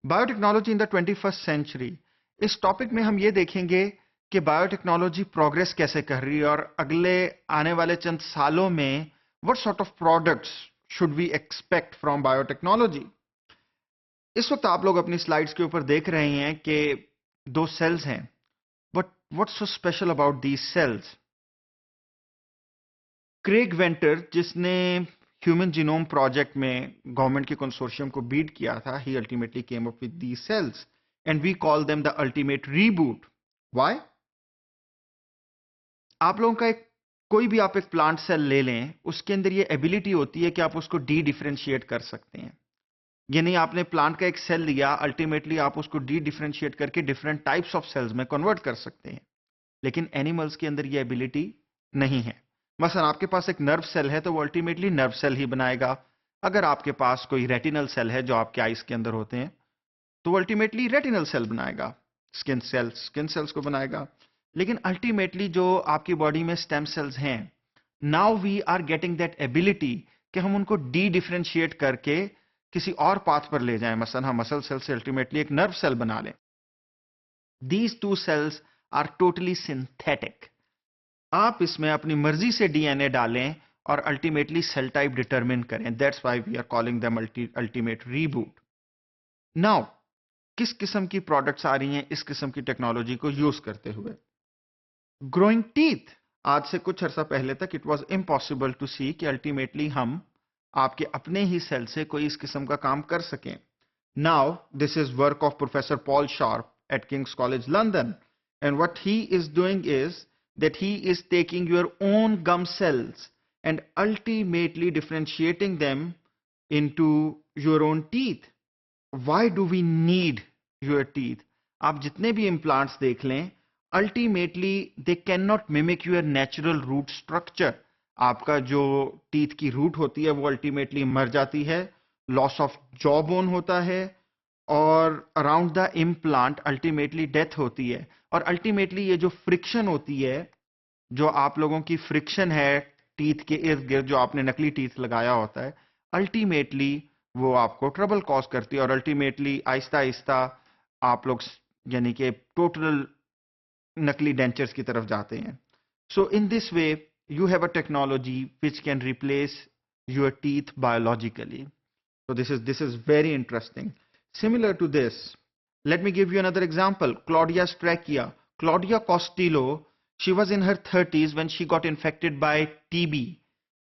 Biotechnology in the 21st century, इस topic में हम ये देखेंगे कि बायोटेक्नोलॉजी प्रोग्रेस कैसे कर रही है और अगले आने वाले चंद सालों में what sort of products should we expect from biotechnology. इस वक्त आप लोग अपनी स्लाइड्स के ऊपर देख रहे हैं कि दो सेल्स हैं, but what's so special about these cells? Craig Venter, जिसने ह्यूमन जीनोम प्रोजेक्ट में गवर्नमेंट के कंसोर्शियम को बीट किया था, he ultimately came up with these cells and we call them the ultimate reboot. Why? आप लोगों का कोई भी आप एक प्लांट सेल ले लें, उसके अंदर ये एबिलिटी होती है कि आप उसको डी डिफरेंशिएट कर सकते हैं। यानी आपने प्लांट का एक सेल लिया, अल्टीमेटली आप उसको डी डिफरेंशिएट करके डिफरेंट टाइप्स ऑफ सेल्स में कन्वर्ट कर सकते हैं। लेकिन एनिमल्स के अंदर ये एबिलिटी नहीं है। मसलन आपके पास एक नर्व सेल है तो वो अल्टीमेटली नर्व सेल ही बनाएगा। अगर आपके पास कोई रेटिनल सेल है जो आपके आइस के अंदर होते हैं तो वो अल्टीमेटली रेटिनल सेल बनाएगा, स्किन सेल्स को बनाएगा। लेकिन अल्टीमेटली जो आपकी बॉडी में स्टेम सेल्स हैं, now we are getting that ability कि हम उनको डी डिफरेंशिएट करके किसी और पाथ पर ले जाएं। मसलन हम मसल सेल से अल्टीमेटली एक नर्व सेल बना लें। These two cells are totally synthetic. आप इसमें अपनी मर्जी से डीएनए डालें और अल्टीमेटली सेल टाइप डिटरमिन करें। That's why we are calling them ultimate reboot. Now किस किस्म की प्रोडक्ट्स आ रही हैं इस किस्म की टेक्नोलॉजी को यूज करते हुए? Growing teeth. आज से कुछ अर्सा पहले तक इट वाज इम्पॉसिबल टू सी कि अल्टीमेटली हम आपके अपने ही सेल से कोई इस किस्म का काम कर सकें। Now this is work of professor Paul sharp eight Kings college London, and what he is doing is that he is taking your own gum cells and ultimately differentiating them into your own teeth. Why do we need your teeth? आप जितने भी implants देख लें, ultimately they cannot mimic your natural root structure. आपका जो teeth की root होती है वो ultimately मर जाती है, loss of jawbone होता है और around the implant ultimately death होती है। और अल्टीमेटली ये जो फ्रिक्शन होती है, जो आप लोगों की फ्रिक्शन है टीथ के इर्द गिर्द, जो आपने नकली टीथ लगाया होता है, अल्टीमेटली वो आपको ट्रबल कॉज करती है और अल्टीमेटली आहिस्ता आहिस्ता आप लोग यानी कि टोटल नकली डेंचर्स की तरफ जाते हैं। So in this way you have a technology which can replace your teeth biologically. So this is very interesting. Similar to this, let me give you another example. Claudia's trachea. Claudia Costello, she was in her 30s when she got infected by TB.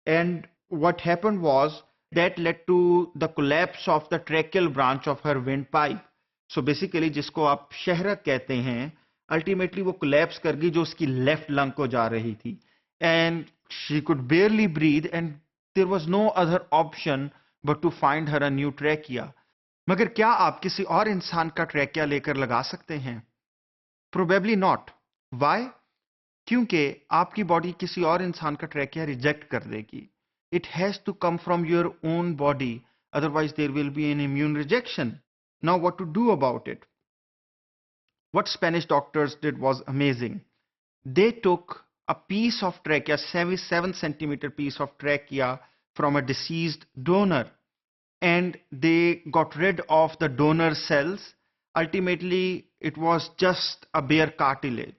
And what happened was that led to the collapse of the tracheal branch of her windpipe. So basically जिसको आप शहरक कहते हैं, ultimately वो collapse कर गई जो उसकी left lung को जा रही थी. And she could barely breathe and there was no other option but to find her a new trachea. मगर क्या आप किसी और इंसान का ट्रैकिया लेकर लगा सकते हैं? Probably not. Why? क्योंकि आपकी बॉडी किसी और इंसान का ट्रैकिया रिजेक्ट कर देगी. It has to come from your own body, otherwise there will be an immune rejection. Now what to do about it? What Spanish doctors did was amazing. They took a piece of trachea, 7 centimeter piece of trachea from a deceased donor, and they got rid of the donor cells. Ultimately it was just a bare cartilage,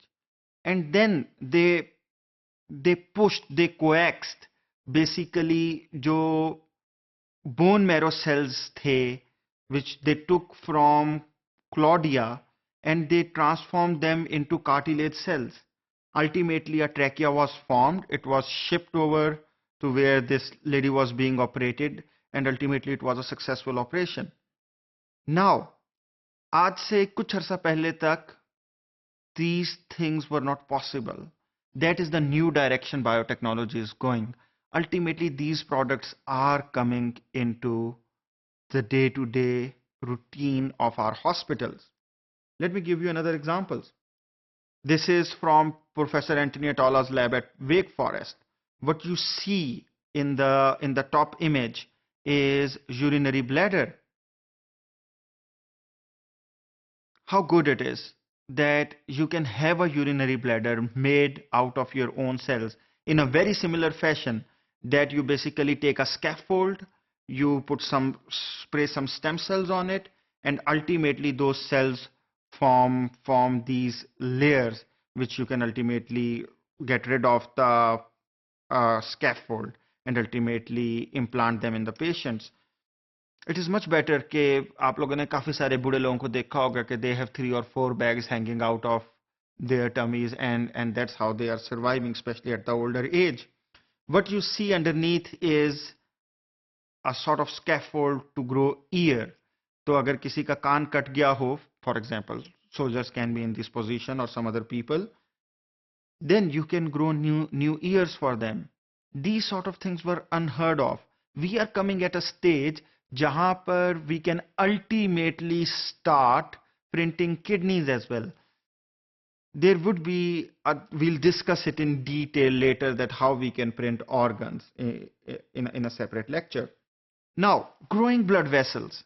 and then they coaxed basically जो bone marrow cells थे which they took from Claudia, and they transformed them into cartilage cells. Ultimately a trachea was formed. It was shipped over to where this lady was being operated, and ultimately it was a successful operation. Now आज से कुछ अर्सा पहले तक these things were not possible. That is the new direction biotechnology is going. Ultimately these products are coming into the day-to-day routine of our hospitals. Let me give you another example. This is from Professor Anthony Atola's lab at Wake Forest. What you see in the top image is urinary bladder. How good it is that you can have a urinary bladder made out of your own cells in a very similar fashion, that you basically take a scaffold, you spray some stem cells on it, and ultimately those cells form these layers which you can ultimately get rid of the scaffold and ultimately implant them in the patients. It is much better कि आप लोगों ने काफी सारे बूढ़े लोगों को देखा होगा कि they have 3 or 4 bags hanging out of their tummies, and that's how they are surviving, especially at the older age. What you see underneath is a sort of scaffold to grow ear. तो अगर किसी का कान cut गया हो, for example, soldiers can be in this position or some other people, then you can grow new ears for them. These sort of things were unheard of. We are coming at a stage जहां पर we can ultimately start printing kidneys as well. There would be we'll discuss it in detail later, that how we can print organs in a separate lecture. Now, growing blood vessels.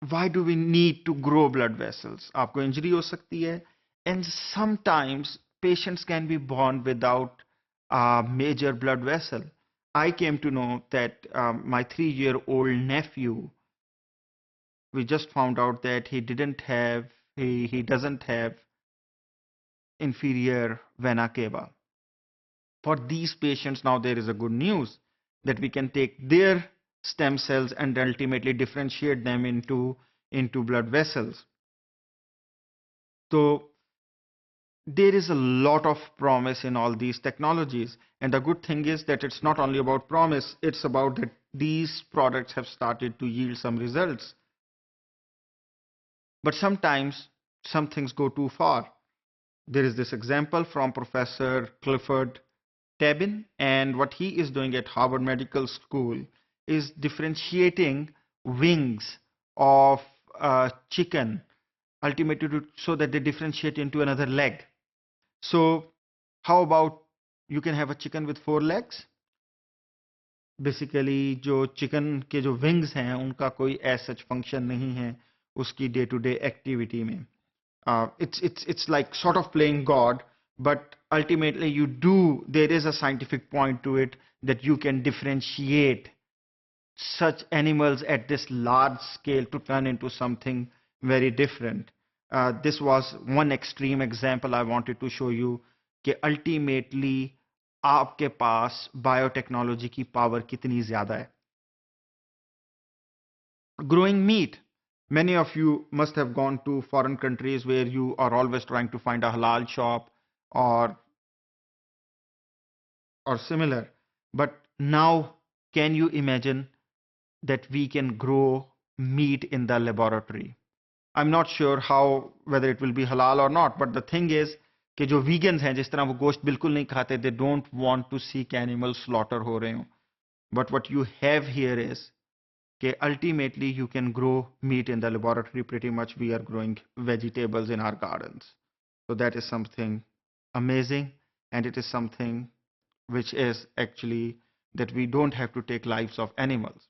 Why do we need to grow blood vessels? आपको injury हो सकती है, and sometimes patients can be born without a major blood vessel. I came to know that my 3-year-old nephew, we just found out that he doesn't have inferior vena cava. For these patients, now there is a good news that we can take their stem cells and ultimately differentiate them into blood vessels. So there is a lot of promise in all these technologies, and the good thing is that it's not only about promise, it's about that these products have started to yield some results. But sometimes some things go too far. There is this example from Professor Clifford Tabin, and what he is doing at Harvard Medical School is differentiating wings of chicken, ultimately so that they differentiate into another leg. So how about you can have a chicken with 4 legs? Basically जो chicken के जो wings हैं उनका कोई as such function नहीं है उसकी day to day activity में. It's like sort of playing God, but ultimately there is a scientific point to it, that you can differentiate such animals at this large scale to turn into something very different. This was one extreme example I wanted to show you कि ultimately आपके पास biotechnology की power कितनी ज्यादा है. Growing meat. Many of you must have gone to foreign countries where you are always trying to find a halal shop or similar. But now, can you imagine that we can grow meat in the laboratory? I'm not sure whether it will be halal or not, but the thing is कि जो vegans हैं जिस तरह वो गोश्त बिल्कुल नहीं खाते, they don't want to see animals slaughter हो रहे हो. But what you have here is कि ultimately you can grow meat in the laboratory. Pretty much we are growing vegetables in our gardens. So that is something amazing, and it is something which is actually that we don't have to take lives of animals.